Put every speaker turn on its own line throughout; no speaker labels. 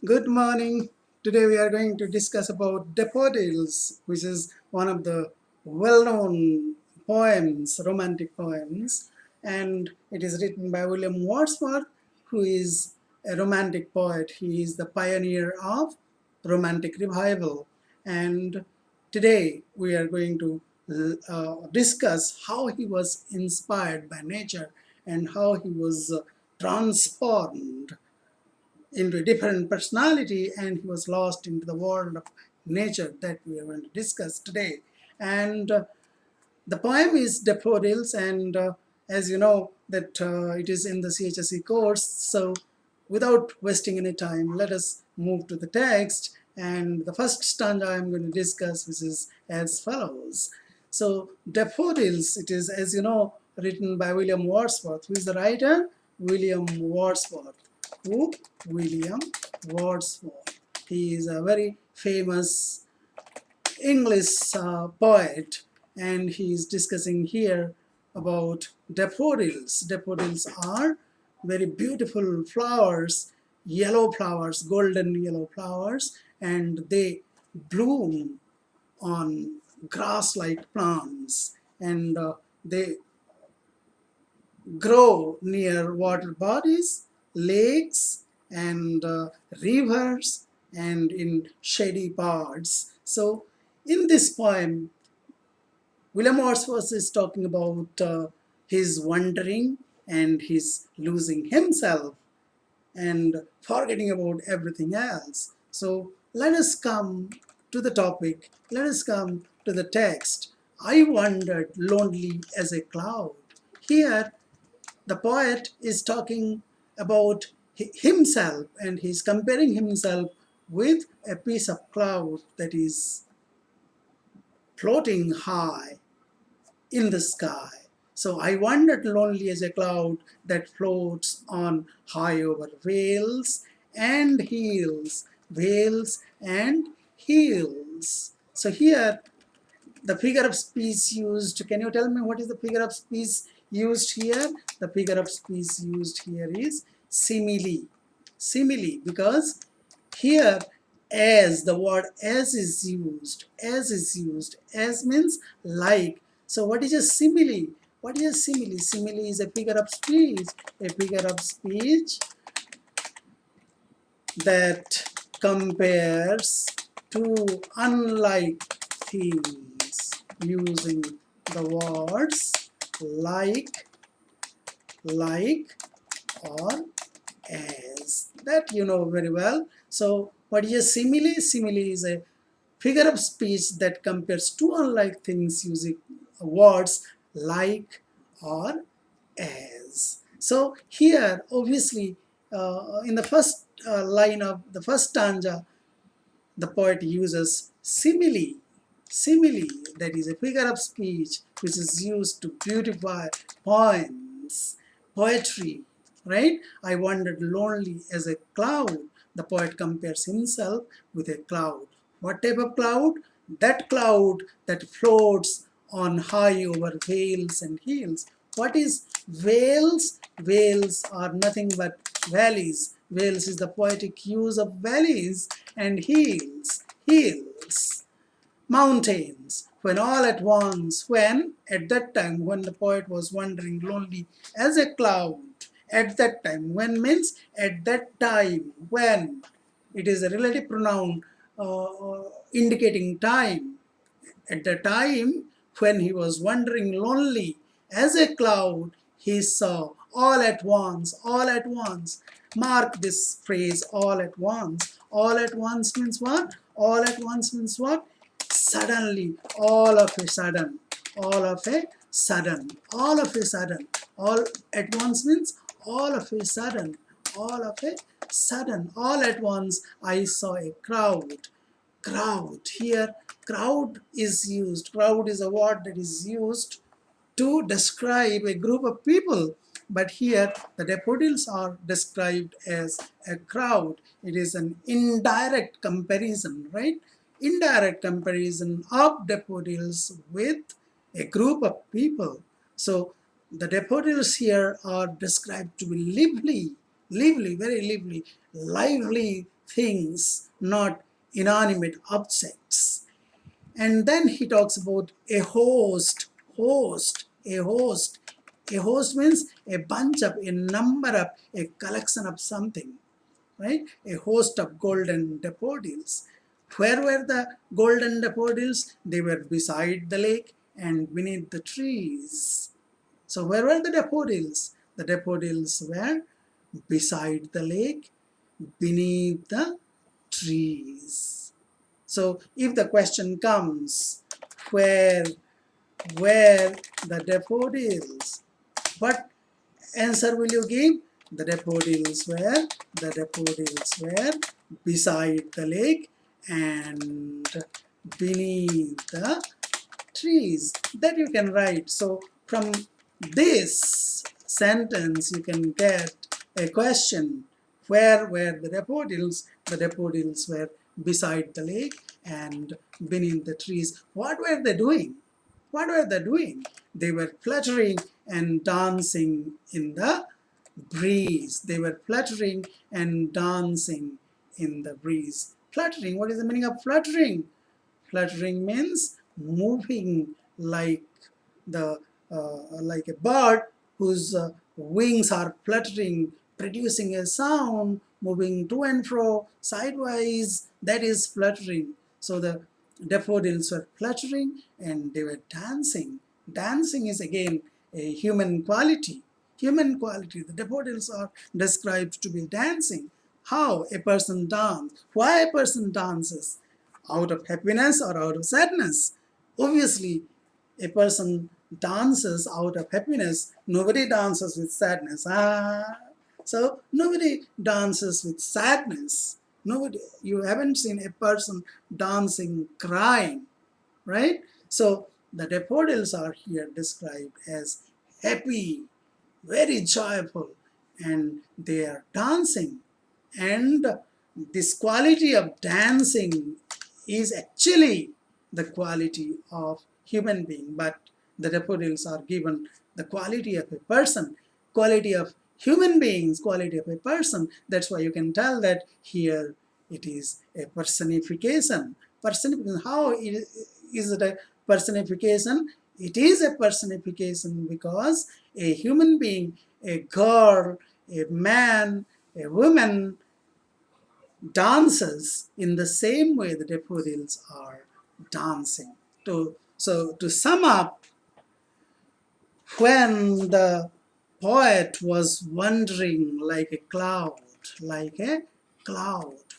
Good morning. Today we are going to discuss about Daffodils, which is one of the well-known poems, romantic poems, and it is written by William Wordsworth, who is a romantic poet. He is the pioneer of romantic revival. And today we are going to discuss how he was inspired by nature and how he was transformed into a different personality, and he was lost into the world of nature that we are going to discuss today. And the poem is Daffodils, and as you know that it is in the CHSE course, so without wasting any time, let us move to the text. And the first stanza I'm going to discuss, which is as follows. So Daffodils, it is, as you know, written by William Wordsworth. Who is the writer? William Wordsworth. Who? William Wordsworth. He is a very famous English poet, and he is discussing here about daffodils. Daffodils are very beautiful flowers, yellow flowers, golden yellow flowers, and they bloom on grass-like plants, and they grow near water bodies, lakes, and rivers, and in shady parts. So in this poem, William Wordsworth is talking about his wandering and his losing himself and forgetting about everything else. So let us come to the topic. Let us come to the text. I wandered lonely as a cloud. Here the poet is talking about himself, and he's comparing himself with a piece of cloud that is floating high in the sky. So I wandered lonely as a cloud that floats on high over vales and hills, vales and hills. So here the figure of speech used, can you tell me what is the figure of speech used here? The figure of speech used here is simile. Simile, because here as, the word as is used. As is used. As means like. So what is a simile? What is a simile? Simile is a figure of speech. A figure of speech that compares two unlike things using the words like, or as. That you know very well. So what is a simile? Simile is a figure of speech that compares two unlike things using words like or as. So here, obviously, in the first line of the first stanza, the poet uses simile. Simile, that is a figure of speech which is used to beautify poems, poetry, right? I wandered lonely as a cloud. The poet compares himself with a cloud. What type of cloud? That cloud that floats on high over vales and hills. What is vales? Vales are nothing but valleys. Vales is the poetic use of valleys, and hills, hills, mountains. When all at once, when at that time, when the poet was wandering lonely as a cloud, at that time, when means at that time, when, it is a relative pronoun indicating time. At the time when he was wandering lonely as a cloud, he saw all at once, all at once. Mark this phrase, all at once. All at once means what? All at once means what? Suddenly, all of a sudden, all of a sudden, all of a sudden. All at once means all of a sudden, all of a sudden, all at once I saw a crowd. Crowd, here crowd is used. Crowd is a word that is used to describe a group of people, but here the daffodils are described as a crowd. It is an indirect comparison, right? Indirect comparison of daffodils with a group of people. So the daffodils here are described to be lively, lively, very lively, lively things, not inanimate objects. And then he talks about a host, a host. A host means a bunch of, a number of, a collection of something, right? A host of golden daffodils. Where were the golden daffodils? They were beside the lake and beneath the trees. So where were the daffodils? The daffodils were beside the lake, beneath the trees. So if the question comes, where were the daffodils? What answer will you give? The daffodils were beside the lake and beneath the trees. That you can write. So from this sentence you can get a question. Where were the daffodils? The daffodils were beside the lake and beneath the trees. What were they doing? What were they doing? They were fluttering and dancing in the breeze. They were fluttering and dancing in the breeze. Fluttering, what is the meaning of fluttering? Fluttering means moving like the like a bird whose wings are fluttering, producing a sound, moving to and fro, sideways. That is fluttering. So the daffodils were fluttering and they were dancing. Dancing is again a human quality. Human quality. The daffodils are described to be dancing. How a person dances? Why a person dances? Out of happiness or out of sadness? Obviously, a person dances out of happiness. Nobody dances with sadness. So nobody dances with sadness. Nobody, you haven't seen a person dancing, crying, right? So the daffodils are here described as happy, very joyful, and they are dancing. And this quality of dancing is actually the quality of human being, but the daffodils are given the quality of a person, quality of human beings, quality of a person. That's why you can tell that here it is a personification. Personification. How is it a personification? It is a personification because a human being, a girl, a man, a woman dances in the same way the daffodils are dancing. So to sum up, when the poet was wandering like a cloud,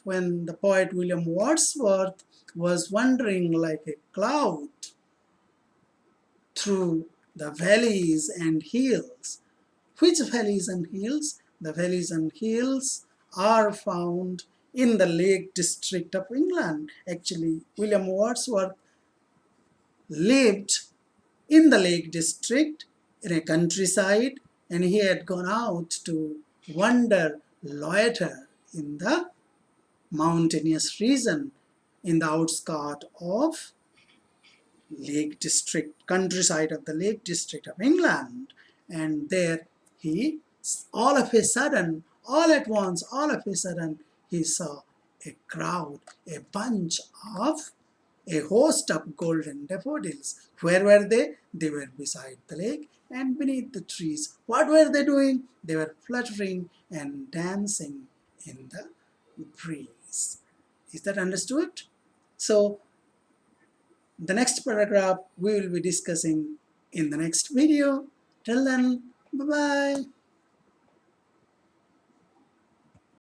when the poet William Wordsworth was wandering like a cloud through the valleys and hills. Which valleys and hills? The valleys and hills are found in the Lake District of England. Actually, William Wordsworth lived in the Lake District in a countryside, and he had gone out to wander, loiter in the mountainous region in the outskirts of Lake District, countryside of the Lake District of England. And there he, all of a sudden, all at once, all of a sudden, he saw a crowd, a bunch of, a host of golden daffodils. Where were they? They were beside the lake and beneath the trees. What were they doing? They were fluttering and dancing in the breeze. Is that understood? So the next paragraph we will be discussing in the next video. Till then, bye-bye.